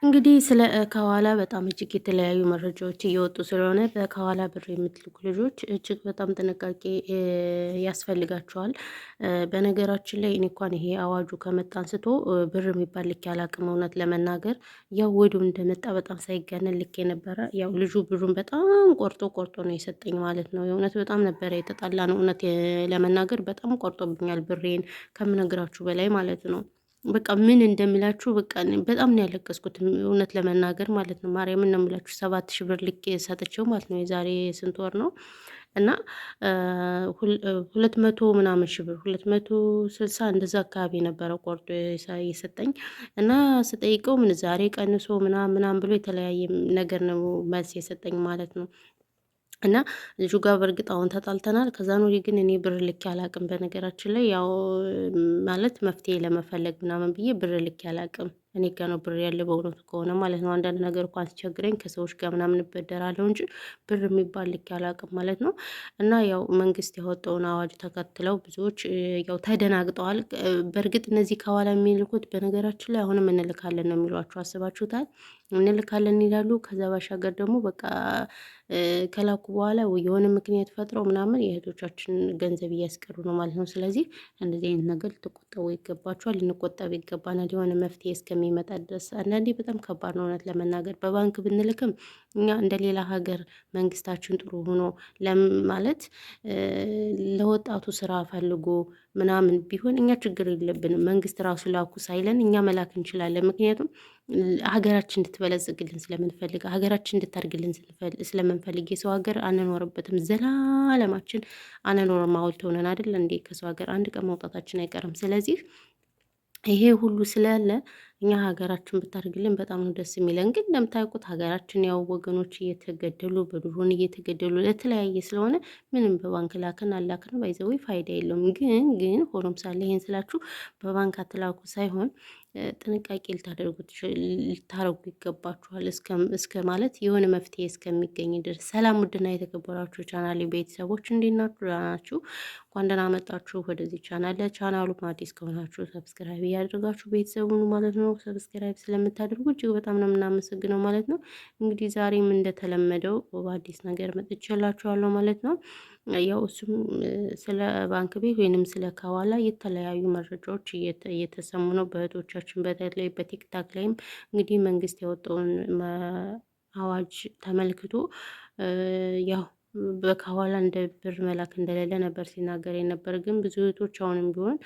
እንግዲህ ስለ ከኋላ በጣም እጅግ የተለያዩ መረጃዎች እየወጡ ስለሆነ በከኋላ ብር የምትልኩ ልጆች እጅግ በጣም ጥንቃቄ ያስፈልጋቸዋል። በነገራችን ላይ እኔ እንኳን ይሄ አዋጁ ከመጣ አንስቶ ብር የሚባል ልኬ አላቅም። እውነት ለመናገር ያው ወዲያው እንደመጣ በጣም ሳይጋነን ልኬ ነበረ። ያው ልጁ ብሩን በጣም ቆርጦ ቆርጦ ነው የሰጠኝ ማለት ነው። የእውነት በጣም ነበረ የተጣላ ነው። እውነት ለመናገር በጣም ቆርጦብኛል ብሬን ከምነግራችሁ በላይ ማለት ነው። በቃ ምን እንደምላችሁ በቃ በጣም ነው ያለቀስኩት እውነት ለመናገር ማለት ነው። ማርያምን ነው የምላችሁ 7 ሺህ ብር ልኬ ሰጥቼው ማለት ነው የዛሬ ስንት ወር ነው እና 200 ምናምን ሺህ ብር 260 እንደዛ አካባቢ ነበረ ቆርጦ የሰጠኝ እና ስጠይቀው ምን ዛሬ ቀንሶ ምናምን ብሎ የተለያየ ነገር ነው መልስ የሰጠኝ ማለት ነው። እና ልጁ ጋር በእርግጥ አሁን ተጣልተናል። ከዛን ወዲህ ግን እኔ ብር ልኬ አላቅም። በነገራችን ላይ ያው ማለት መፍትሄ ለመፈለግ ምናምን ብዬ ብር ልኬ አላቅም። እኔ ጋ ነው ብር ያለ በእውነቱ ከሆነ ማለት ነው። አንዳንድ ነገር እንኳን ሲቸግረኝ ከሰዎች ጋር ምናምን እበደራለሁ እንጂ ብር የሚባል ልኬ አላቅም ማለት ነው። እና ያው መንግስት ያወጣውን አዋጅ ተከትለው ብዙዎች ያው ተደናግጠዋል። በእርግጥ እነዚህ ከኋላ የሚልኩት በነገራችን ላይ አሁንም እንልካለን ነው የሚሏቸው። አስባችሁታል? እንልካለን ይላሉ። ከዛ ባሻገር ደግሞ በቃ ከላኩ በኋላ የሆነ ምክንያት ፈጥረው ምናምን የእህቶቻችን ገንዘብ እያስቀሩ ነው ማለት ነው። ስለዚህ እንደዚህ አይነት ነገር ልትቆጠቡ ይገባችኋል፣ ልንቆጠብ ይገባናል የሆነ መፍትሄ እስከሚመጣ ድረስ። አንዳንዴ በጣም ከባድ ነው እውነት ለመናገር። በባንክ ብንልክም እኛ እንደ ሌላ ሀገር መንግስታችን ጥሩ ሆኖ ማለት ለወጣቱ ስራ ፈልጎ ምናምን ቢሆን እኛ ችግር የለብንም። መንግስት ራሱ ላኩ ሳይለን እኛ መላክ እንችላለን። ምክንያቱም ሀገራችን እንድትበለጽግልን ስለምንፈልግ ሀገራችን እንድታድግልን ስለምንፈልግ የሰው ሀገር አንኖርበትም። ዘላለማችን አንኖርም። ሐውልት ሆነን አይደል እንዴ ከሰው ሀገር አንድ ቀን መውጣታችን አይቀርም። ስለዚህ ይሄ ሁሉ ስላለ እኛ ሀገራችን ብታደርግልን በጣም ነው ደስ የሚለን። ግን እንደምታውቁት ሀገራችን ያው ወገኖች እየተገደሉ በድሮን እየተገደሉ ለተለያየ ስለሆነ ምንም በባንክ ላክን አላክን ባይዘዌ ፋይዳ የለውም። ግን ሆኖም ሳለ ይሄን ስላችሁ በባንክ አትላኩ ሳይሆን ጥንቃቄ ልታደርጉ ይገባችኋል። እስከ ማለት የሆነ መፍትሄ እስከሚገኝ ድረስ። ሰላም ውድና የተከበራችሁ ቻናል ቤተሰቦች እንዴት ናችሁ? ደህና ናችሁ? እንኳን ደህና መጣችሁ ወደዚህ ቻናል። ለቻናሉ አዲስ ከሆናችሁ ሰብስክራይብ እያደረጋችሁ ቤተሰቡን ማለት ነው። ሰብስክራይብ ስለምታደርጉ እጅግ በጣም ነው የምናመሰግነው ማለት ነው። እንግዲህ ዛሬም እንደተለመደው በአዲስ ነገር መጥቼላችኋለሁ ማለት ነው። ያው እሱም ስለ ባንክ ቤት ወይንም ስለ ከኋላ የተለያዩ መረጃዎች እየተሰሙ ነው በእህቶቻችን በተለይ በቲክታክ ላይም እንግዲህ መንግስት ያወጣውን አዋጅ ተመልክቶ ያው በከኋላ እንደ ብር መላክ እንደሌለ ነበር ሲናገር የነበር። ግን ብዙ እህቶች አሁንም ቢሆን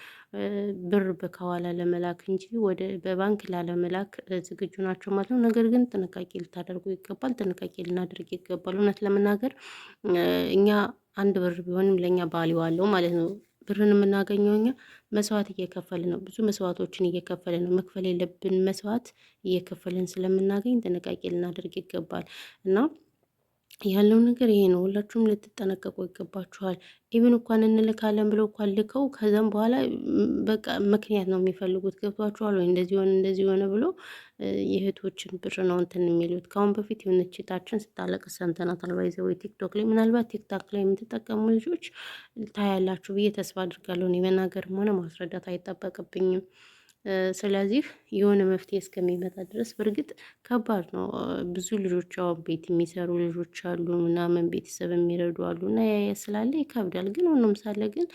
ብር በከኋላ ለመላክ እንጂ ወደ በባንክ ላለመላክ ዝግጁ ናቸው ማለት ነው። ነገር ግን ጥንቃቄ ልታደርጉ ይገባል፣ ጥንቃቄ ልናደርግ ይገባል። እውነት ለመናገር እኛ አንድ ብር ቢሆንም ለእኛ ቫልዩ አለው ማለት ነው። ብርን የምናገኘው እኛ መስዋዕት እየከፈልን ነው። ብዙ መስዋዕቶችን እየከፈልን ነው። መክፈል የለብን መስዋዕት እየከፈልን ስለምናገኝ ጥንቃቄ ልናደርግ ይገባል እና ያለው ነገር ይሄ ነው። ሁላችሁም ልትጠነቀቁ ይገባችኋል። ኢቭን እንኳን እንልካለን ብለው እንኳን ልከው ከዛም በኋላ በቃ ምክንያት ነው የሚፈልጉት። ገብቷችኋል ወይ? እንደዚህ ሆነ ብሎ የእህቶችን ብር ነው እንትን የሚሉት። ከአሁን በፊት የሆነች እህታችን ስታለቅስ ሰምተናታል። ባይዘው ወይ ቲክቶክ ላይ ምናልባት ቲክቶክ ላይ የምትጠቀሙ ልጆች ታያላችሁ ብዬ ተስፋ አድርጋለሁ። እኔ መናገርም ሆነ ማስረዳት አይጠበቅብኝም። ስለዚህ የሆነ መፍትሄ እስከሚመጣ ድረስ በእርግጥ ከባድ ነው። ብዙ ልጆች አሁን ቤት የሚሰሩ ልጆች አሉ ምናምን ቤተሰብ የሚረዱ አሉ እና ያ ስላለ ይከብዳል። ግን ሆኖም ሳለ ግን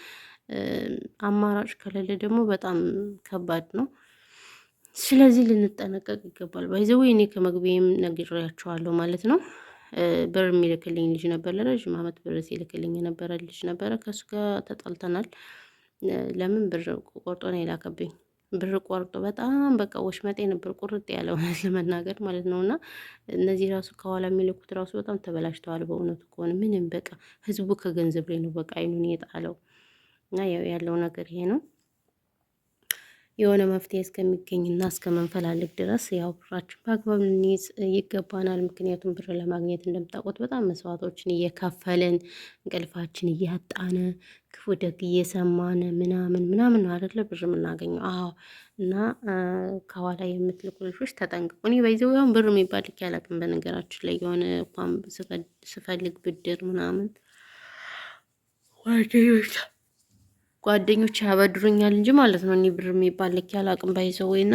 አማራጭ ከሌለ ደግሞ በጣም ከባድ ነው። ስለዚህ ልንጠነቀቅ ይገባል። ባይ ዘ ዌይ እኔ ከመግቢያም ነግሬያቸዋለሁ ማለት ነው። ብር የሚልክልኝ ልጅ ነበር፣ ለረዥም ዓመት ብር ሲልክልኝ የነበረ ልጅ ነበረ። ከእሱ ጋር ተጣልተናል። ለምን ብር ቆርጦ ነው የላከብኝ። ብር ቆርጦ በጣም በቃ ወሽመጤ ነበር ቁርጥ ያለው ለመናገር ማለት ነው። እና እነዚህ ራሱ ከኋላ የሚልኩት ራሱ በጣም ተበላሽተዋል። በእውነቱ ከሆነ ምንም በቃ ህዝቡ ከገንዘብ ላይ ነው በቃ አይኑን የጣለው። እና ያለው ነገር ይሄ ነው። የሆነ መፍትሄ እስከሚገኝና እስከምንፈላልግ ድረስ ያው ብራችን በአግባብ ልንይዝ ይገባናል። ምክንያቱም ብር ለማግኘት እንደምታውቁት በጣም መስዋዕቶችን እየከፈልን እንቅልፋችን እያጣነ ክፉ ደግ እየሰማን ምናምን ነው አይደለ ብር የምናገኘው። አዎ። እና ከኋላ የምትልኩ ልጆች ተጠንቅቁ። እኔ በይዘው ያው ብር የሚባል ልክ ያላቅም በነገራችን ላይ የሆነ እንኳን ስፈልግ ብድር ምናምን ጓደኞች ያበድሩኛል እንጂ ማለት ነው። እኔ ብር የሚባል ልክ ያላቅም ባይዘው ወይና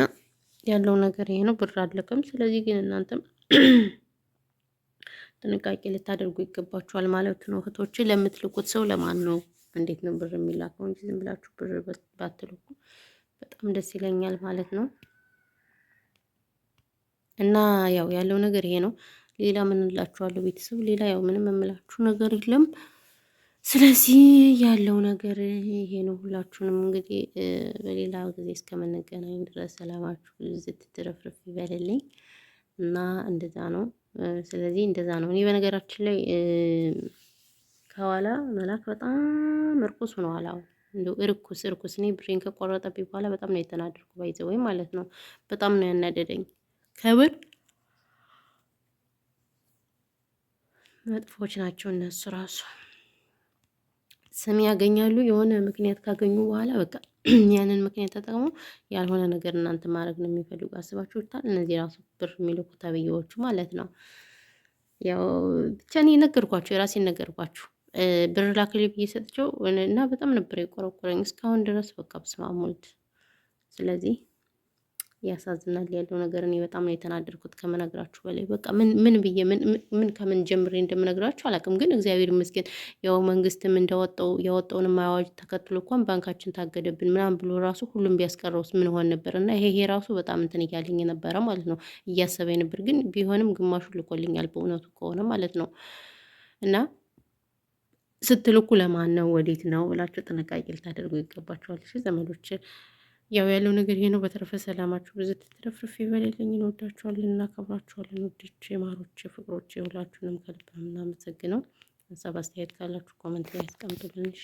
ያለው ነገር ይሄ ነው። ብር አለቀም። ስለዚህ ግን እናንተም ጥንቃቄ ልታደርጉ ይገባችኋል ማለት ነው። እህቶች ለምትልኩት ሰው ለማን ነው እንዴት ነው ብር የሚላከው እንጂ ዝም ብላችሁ ብር ባትልኩ በጣም ደስ ይለኛል ማለት ነው። እና ያው ያለው ነገር ይሄ ነው። ሌላ ምን እላችኋለሁ ቤተሰብ? ሌላ ያው ምንም የምላችሁ ነገር የለም። ስለዚህ ያለው ነገር ይሄ ነው። ሁላችሁንም እንግዲህ በሌላ ጊዜ እስከምንገናኝ ድረስ ሰላማችሁ ዝት ትረፍርፍ ይበልልኝ እና እንደዛ ነው። ስለዚህ እንደዛ ነው። እኔ በነገራችን ላይ ከኋላ መላክ በጣም እርኩስ ሆኗል። አሁን እንደው እርኩስ እኔ ብሬን ከቆረጠብኝ በኋላ በጣም ነው የተናደድኩ። ባይዘ ወይ ማለት ነው። በጣም ነው ያናደደኝ። ከብር መጥፎች ናቸው እነሱ ራሱ ስም ያገኛሉ። የሆነ ምክንያት ካገኙ በኋላ በቃ ያንን ምክንያት ተጠቅሞ ያልሆነ ነገር እናንተ ማድረግ ነው የሚፈልጉ። አስባችሁታል? እነዚህ ራሱ ብር የሚልኩ ተብዬዎቹ ማለት ነው። ያው ብቻ እኔ ነገርኳቸው፣ የራሴን ነገርኳችሁ። ብር ላክልኝ ብዬ ሰጥቼው እና በጣም ነበር የቆረቆረኝ እስካሁን ድረስ በቃ በስመ አብ ወልድ። ስለዚህ ያሳዝናል ያለው ነገር። እኔ በጣም ነው የተናደድኩት ከመነግራችሁ በላይ በቃ ምን ብዬ ምን ከምን ጀምሬ እንደምነግራችሁ አላውቅም። ግን እግዚአብሔር ይመስገን ያው መንግስትም ያወጣውንም አዋጅ ተከትሎ እንኳን ባንካችን ታገደብን ምናምን ብሎ ራሱ ሁሉም ቢያስቀረውስ ምን ሆን ነበር? እና ይሄ ራሱ በጣም እንትን እያለኝ ነበረ ማለት ነው፣ እያሰበኝ ነበር። ግን ቢሆንም ግማሹ ልኮልኛል በእውነቱ ከሆነ ማለት ነው። እና ስትልኩ ለማን ነው ወዴት ነው ብላችሁ ጥንቃቄ ልታደርጉ ይገባችኋል። እሺ ዘመዶች፣ ያው ያለው ነገር ይሄ ነው። በተረፈ ሰላማችሁ ብዙ ትትረፍርፍ ይበልልኝ። እንወዳችኋለን፣ እናከብራችኋለን። ውዶቼ፣ ማሮቼ፣ ፍቅሮቼ ሁላችሁንም ከልብ ነው የምናመሰግነው። ሀሳብ አስተያየት ካላችሁ ኮመንት ላይ አስቀምጡልን። እሺ